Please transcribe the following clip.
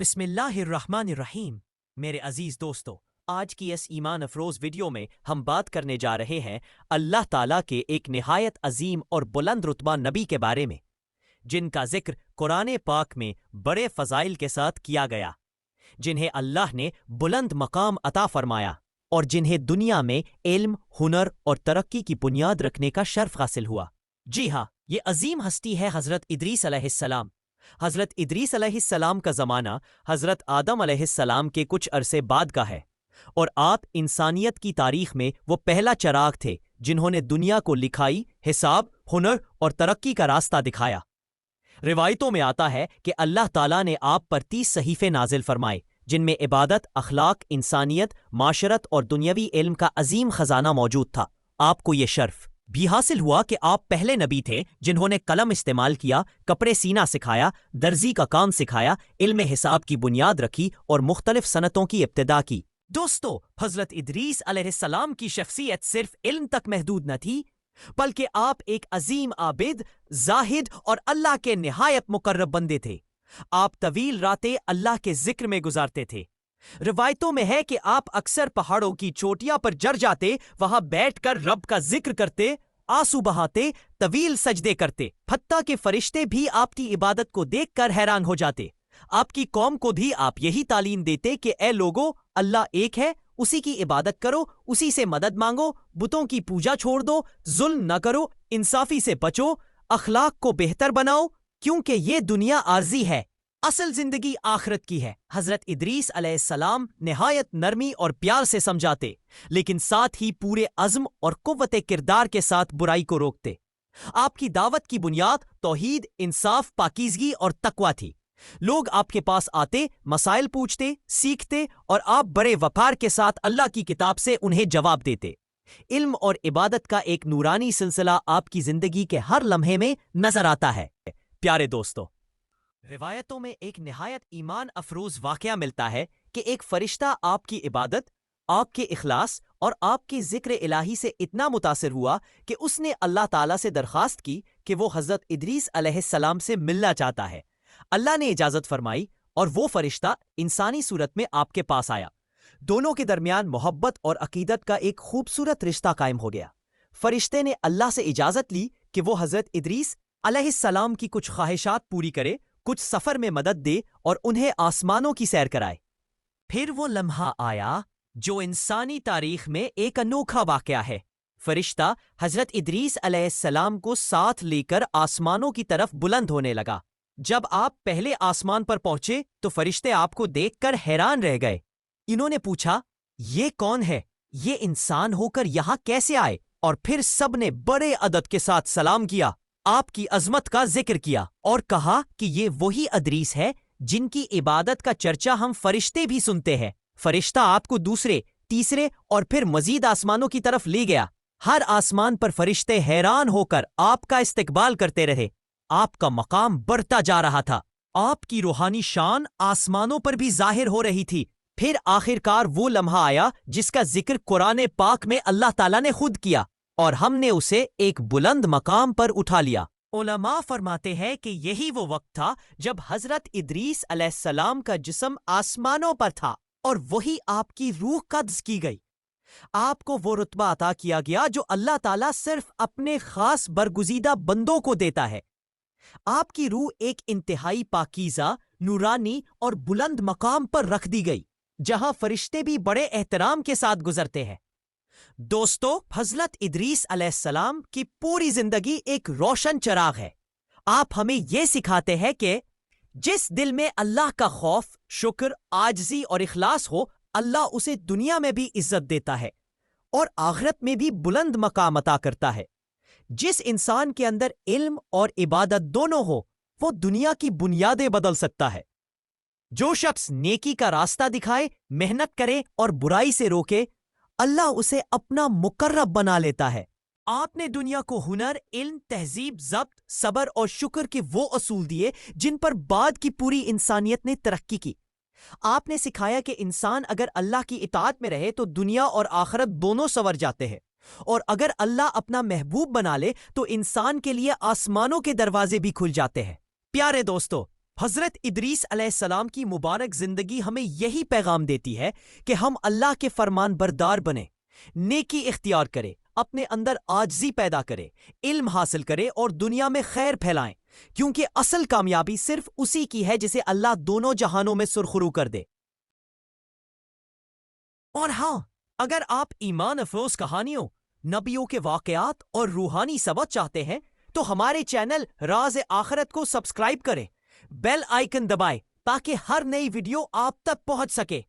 بسم اللہ الرحمن الرحیم۔ میرے عزیز دوستو، آج کی اس ایمان افروز ویڈیو میں ہم بات کرنے جا رہے ہیں اللہ تعالیٰ کے ایک نہایت عظیم اور بلند رتبہ نبی کے بارے میں، جن کا ذکر قرآن پاک میں بڑے فضائل کے ساتھ کیا گیا، جنہیں اللہ نے بلند مقام عطا فرمایا اور جنہیں دنیا میں علم، ہنر اور ترقی کی بنیاد رکھنے کا شرف حاصل ہوا۔ جی ہاں، یہ عظیم ہستی ہے حضرت ادریس علیہ السلام۔ حضرت ادریس علیہ السلام کا زمانہ حضرت آدم علیہ السلام کے کچھ عرصے بعد کا ہے، اور آپ انسانیت کی تاریخ میں وہ پہلا چراغ تھے جنہوں نے دنیا کو لکھائی، حساب، ہنر اور ترقی کا راستہ دکھایا۔ روایتوں میں آتا ہے کہ اللہ تعالیٰ نے آپ پر 30 صحیفے نازل فرمائے، جن میں عبادت، اخلاق، انسانیت، معاشرت اور دنیاوی علم کا عظیم خزانہ موجود تھا۔ آپ کو یہ شرف بھی حاصل ہوا کہ آپ پہلے نبی تھے جنہوں نے قلم استعمال کیا، کپڑے سینا سکھایا، درزی کا کام سکھایا، علم حساب کی بنیاد رکھی اور مختلف صنعتوں کی ابتدا کی۔ دوستو، حضرت ادریس علیہ السلام کی شخصیت صرف علم تک محدود نہ تھی، بلکہ آپ ایک عظیم عابد، زاہد اور اللہ کے نہایت مقرب بندے تھے۔ آپ طویل راتیں اللہ کے ذکر میں گزارتے تھے۔ روایتوں میں ہے کہ آپ اکثر پہاڑوں کی چوٹیاں پر چڑھ جاتے، وہاں بیٹھ کر رب کا ذکر کرتے، آنسو بہاتے، طویل سجدے کرتے، حتیٰ کہ فرشتے بھی آپ کی عبادت کو دیکھ کر حیران ہو جاتے۔ آپ کی قوم کو بھی آپ یہی تعلیم دیتے کہ اے لوگو، اللہ ایک ہے، اسی کی عبادت کرو، اسی سے مدد مانگو، بتوں کی پوجا چھوڑ دو، ظلم نہ کرو، انصافی سے بچو، اخلاق کو بہتر بناؤ، کیونکہ یہ دنیا عارضی ہے، اصل زندگی آخرت کی ہے۔ حضرت ادریس علیہ السلام نہایت نرمی اور پیار سے سمجھاتے، لیکن ساتھ ہی پورے عزم اور قوت کردار کے ساتھ برائی کو روکتے۔ آپ کی دعوت کی بنیاد توحید، انصاف، پاکیزگی اور تقوی تھی۔ لوگ آپ کے پاس آتے، مسائل پوچھتے، سیکھتے، اور آپ بڑے وقار کے ساتھ اللہ کی کتاب سے انہیں جواب دیتے۔ علم اور عبادت کا ایک نورانی سلسلہ آپ کی زندگی کے ہر لمحے میں نظر آتا ہے۔ پیارے دوستو، روایتوں میں ایک نہایت ایمان افروز واقعہ ملتا ہے کہ ایک فرشتہ آپ کی عبادت، آپ کے اخلاص اور آپ کے ذکر الہی سے اتنا متاثر ہوا کہ اس نے اللہ تعالیٰ سے درخواست کی کہ وہ حضرت ادریس علیہ السلام سے ملنا چاہتا ہے۔ اللہ نے اجازت فرمائی اور وہ فرشتہ انسانی صورت میں آپ کے پاس آیا۔ دونوں کے درمیان محبت اور عقیدت کا ایک خوبصورت رشتہ قائم ہو گیا۔ فرشتے نے اللہ سے اجازت لی کہ وہ حضرت ادریس علیہ السلام کی کچھ خواہشات پوری کرے، کچھ سفر میں مدد دے اور انہیں آسمانوں کی سیر کرائے۔ پھر وہ لمحہ آیا جو انسانی تاریخ میں ایک انوکھا واقعہ ہے۔ فرشتہ حضرت ادریس علیہ السلام کو ساتھ لے کر آسمانوں کی طرف بلند ہونے لگا۔ جب آپ پہلے آسمان پر پہنچے تو فرشتے آپ کو دیکھ کر حیران رہ گئے۔ انہوں نے پوچھا، یہ کون ہے؟ یہ انسان ہو کر یہاں کیسے آئے؟ اور پھر سب نے بڑے ادب کے ساتھ سلام کیا، آپ کی عظمت کا ذکر کیا اور کہا کہ یہ وہی ادریس ہے جن کی عبادت کا چرچا ہم فرشتے بھی سنتے ہیں۔ فرشتہ آپ کو دوسرے، تیسرے اور پھر مزید آسمانوں کی طرف لے گیا۔ ہر آسمان پر فرشتے حیران ہو کر آپ کا استقبال کرتے رہے۔ آپ کا مقام بڑھتا جا رہا تھا، آپ کی روحانی شان آسمانوں پر بھی ظاہر ہو رہی تھی۔ پھر آخرکار وہ لمحہ آیا جس کا ذکر قرآن پاک میں اللہ تعالیٰ نے خود کیا، اور ہم نے اسے ایک بلند مقام پر اٹھا لیا۔ علماء فرماتے ہیں کہ یہی وہ وقت تھا جب حضرت ادریس علیہ السلام کا جسم آسمانوں پر تھا اور وہی آپ کی روح قبض کی گئی۔ آپ کو وہ رتبہ عطا کیا گیا جو اللہ تعالیٰ صرف اپنے خاص برگزیدہ بندوں کو دیتا ہے۔ آپ کی روح ایک انتہائی پاکیزہ، نورانی اور بلند مقام پر رکھ دی گئی، جہاں فرشتے بھی بڑے احترام کے ساتھ گزرتے ہیں۔ دوستو، حضرت ادریس علیہ السلام کی پوری زندگی ایک روشن چراغ ہے۔ آپ ہمیں یہ سکھاتے ہیں کہ جس دل میں اللہ کا خوف، شکر، عاجزی اور اخلاص ہو، اللہ اسے دنیا میں بھی عزت دیتا ہے اور آخرت میں بھی بلند مقام عطا کرتا ہے۔ جس انسان کے اندر علم اور عبادت دونوں ہو، وہ دنیا کی بنیادیں بدل سکتا ہے۔ جو شخص نیکی کا راستہ دکھائے، محنت کرے اور برائی سے روکے، اللہ اسے اپنا مقرب بنا لیتا ہے۔ آپ نے دنیا کو ہنر، علم، تہذیب، ضبط، صبر اور شکر کے وہ اصول دیے جن پر بعد کی پوری انسانیت نے ترقی کی۔ آپ نے سکھایا کہ انسان اگر اللہ کی اطاعت میں رہے تو دنیا اور آخرت دونوں سنور جاتے ہیں، اور اگر اللہ اپنا محبوب بنا لے تو انسان کے لیے آسمانوں کے دروازے بھی کھل جاتے ہیں۔ پیارے دوستو، حضرت ادریس علیہ السلام کی مبارک زندگی ہمیں یہی پیغام دیتی ہے کہ ہم اللہ کے فرمان بردار بنیں، نیکی اختیار کرے، اپنے اندر عاجزی پیدا کرے، علم حاصل کرے اور دنیا میں خیر پھیلائیں، کیونکہ اصل کامیابی صرف اسی کی ہے جسے اللہ دونوں جہانوں میں سرخرو کر دے۔ اور ہاں، اگر آپ ایمان افروز کہانیوں، نبیوں کے واقعات اور روحانی سبق چاہتے ہیں تو ہمارے چینل راز آخرت کو سبسکرائب کریں، بیل آئیکن دبائیں تاکہ ہر نئی ویڈیو آپ تک پہنچ سکے۔